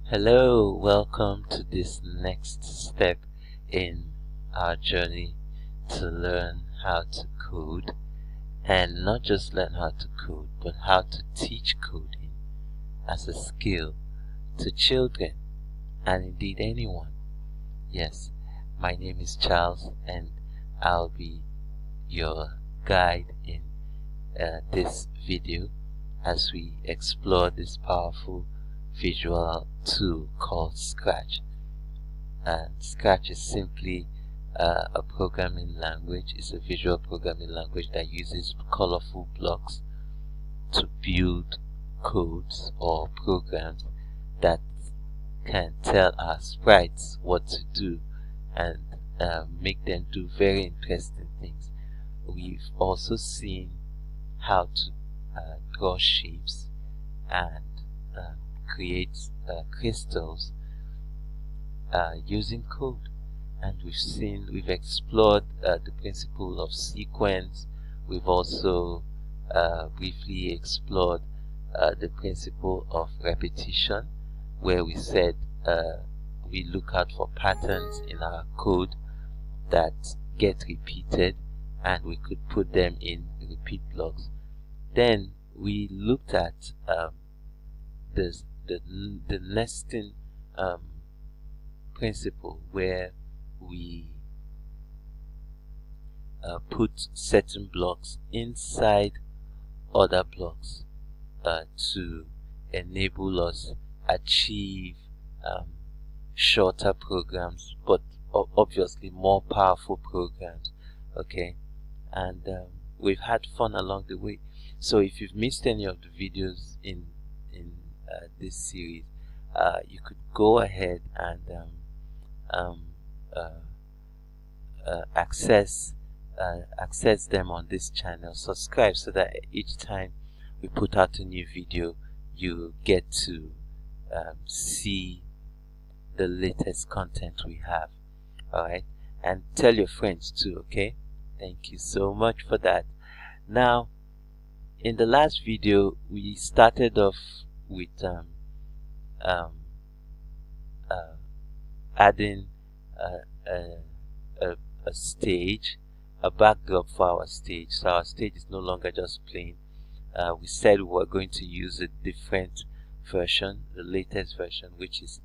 Hello, welcome to this next step in our journey to learn how to code, and not just learn how to code, but how to teach coding as a skill to children and indeed anyone. Yes, my name is Charles and I'll be your guide in this video as we explore this powerful visual tool called Scratch. And Scratch is simply a programming language. It's a visual programming language that uses colorful blocks to build codes or programs that can tell our sprites what to do and make them do very interesting things. We've also seen how to draw shapes and create crystals using code, and we've explored the principle of sequence. We've also briefly explored the principle of repetition, where we said we look out for patterns in our code that get repeated and we could put them in repeat blocks. Then we looked at the nesting principle, where we put certain blocks inside other blocks to enable us achieve shorter programs, but obviously more powerful programs. Okay, and we've had fun along the way. So if you've missed any of the videos in this series, you could go ahead and access them on this channel. Subscribe so that each time we put out a new video, you get to see the latest content we have. Alright, and tell your friends too. Okay, thank you so much for that. Now, in the last video we started off with adding a stage, a backdrop for our stage. So our stage is no longer just plain. We said we were going to use a different version, the latest version, which is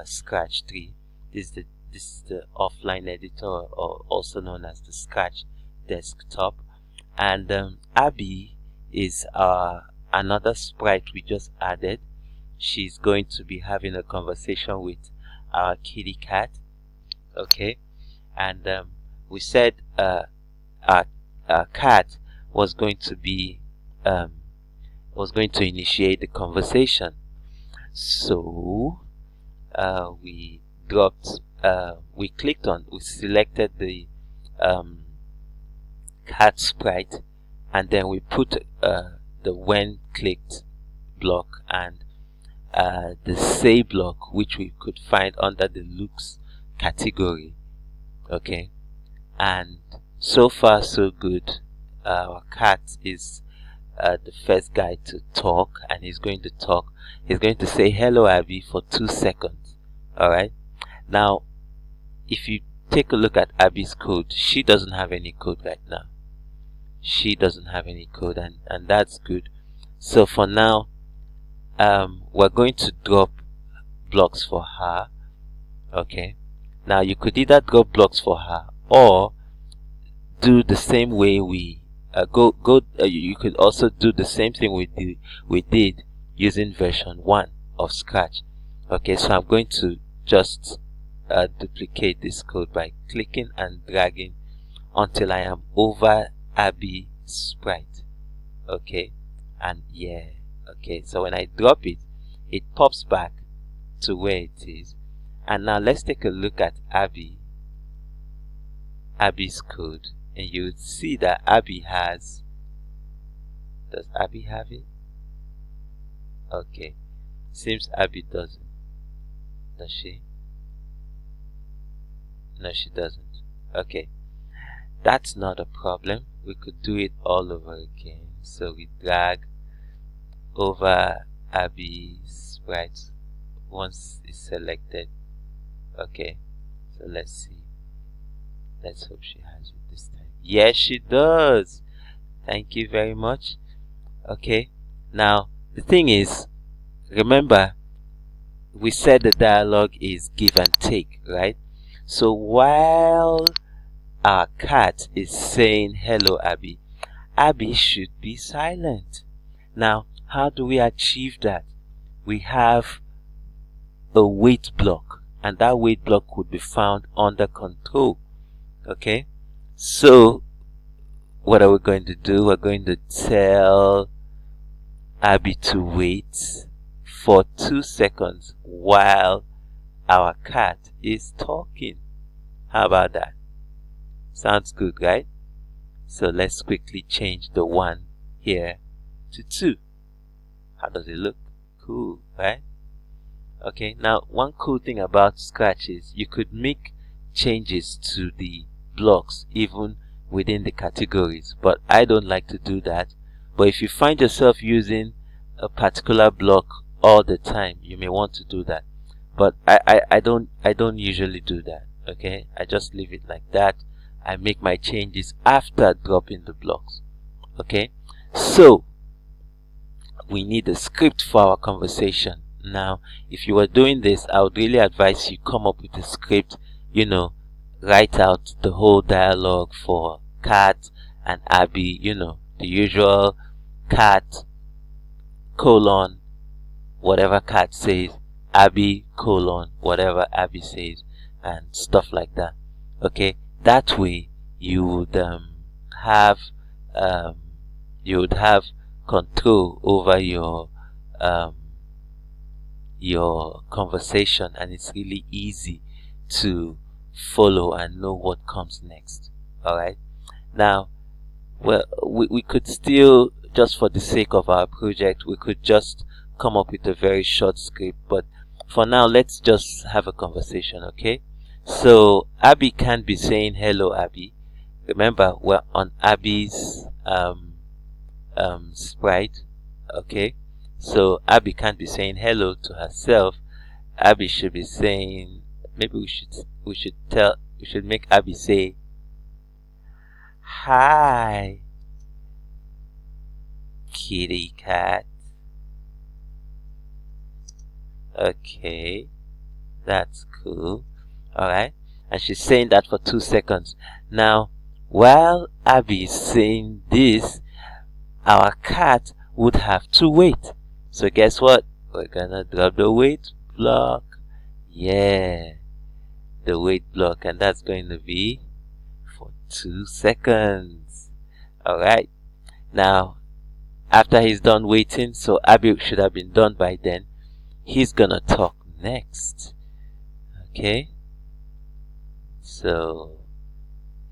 Scratch 3. This is the offline editor, or also known as the Scratch desktop. And Abby is another sprite we just added. She's going to be having a conversation with our kitty cat. Okay, and we said our cat was going to initiate the conversation. So we selected the cat sprite, and then we put the when clicked block and the say block, which we could find under the looks category. Okay, and so far so good. Our cat is the first guy to talk, and he's going to talk. He's going to say hello Abby for 2 seconds. Alright, now if you take a look at Abby's code, she doesn't have any code right now. She doesn't have any code, and that's good. So for now, we're going to drop blocks for her. Okay, now you could either drop blocks for her or do the same way we you could also do the same thing we did using version 1 of Scratch. Okay, so I'm going to just duplicate this code by clicking and dragging until I am over Abby's sprite. Okay, and yeah, okay, so when I drop it, it pops back to where it is. And now let's take a look at Abby's code, and you would see that Abby has. Does Abby have it? Okay, seems Abby doesn't. Does she? No, she doesn't. Okay, that's not a problem. We could do it all over again. So we drag over Abby's sprite once it's selected. Okay, so let's see. Let's hope she has it this time. Yes, she does. Thank you very much. Okay, now the thing is, remember we said the dialogue is give and take, right? So while our cat is saying hello Abby, Abby should be silent. Now, how do we achieve that? We have a wait block, and that wait block would be found under control. Okay, so what are we going to do? We're going to tell Abby to wait for 2 seconds while our cat is talking. How about that? Sounds good, right? So let's quickly change the 1 here to 2. How does it look? Cool, right? Okay, now one cool thing about Scratch is you could make changes to the blocks even within the categories, but I don't like to do that. But if you find yourself using a particular block all the time, you may want to do that. But I don't usually do that. Okay, I just leave it like that. I make my changes after dropping the blocks. Okay, so we need a script for our conversation. Now, if you were doing this, I would really advise you come up with a script. You know, write out the whole dialogue for Cat and Abby. You know, the usual Cat colon whatever Cat says, Abby colon whatever Abby says, and stuff like that. Okay, that way you would have control over your conversation, and it's really easy to follow and know what comes next. Alright, now, well, we could still, just for the sake of our project, we could just come up with a very short script, but for now let's just have a conversation. Okay, so Abby can't be saying hello Abby. Remember, we're on Abby's sprite. Okay, so Abby can't be saying hello to herself. Abby should be saying, maybe we should make Abby say hi kitty cat. Okay, that's cool. Alright, and she's saying that for 2 seconds. Now, while Abby is saying this, our cat would have to wait. So guess what? We're gonna drop the wait block. Yeah, the wait block, and that's going to be for 2 seconds. Alright, now after he's done waiting, so Abby should have been done by then, he's gonna talk next. Okay, so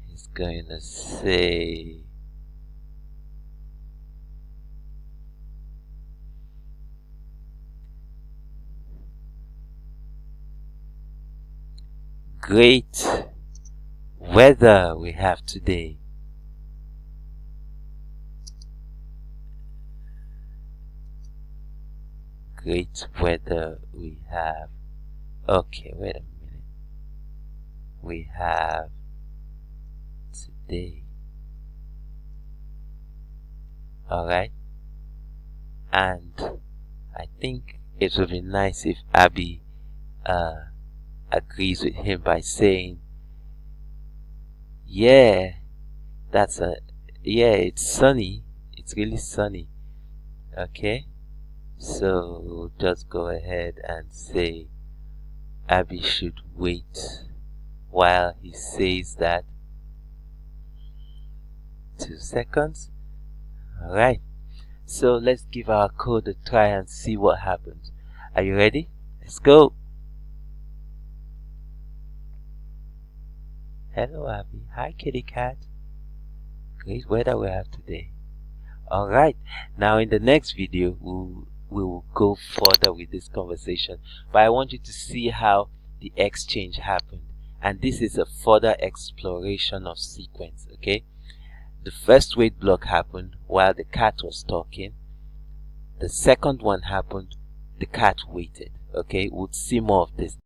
he's going to say, great weather we have today. Great weather we have. Okay, wait a minute. We have today. Alright, and I think it would be nice if Abby agrees with him by saying, yeah, it's sunny. It's really sunny. Okay, so we'll just go ahead and say Abby should wait while he says that. 2 seconds. Alright, so let's give our code a try and see what happens. Are you ready? Let's go. Hello Abby. Hi kitty cat. Great weather we have today. Alright, now in the next video we will go further with this conversation, but I want you to see how the exchange happened, and this is a further exploration of sequence. Okay, the first wait block happened while the cat was talking. The second one happened, the cat waited. okay, would see more of this.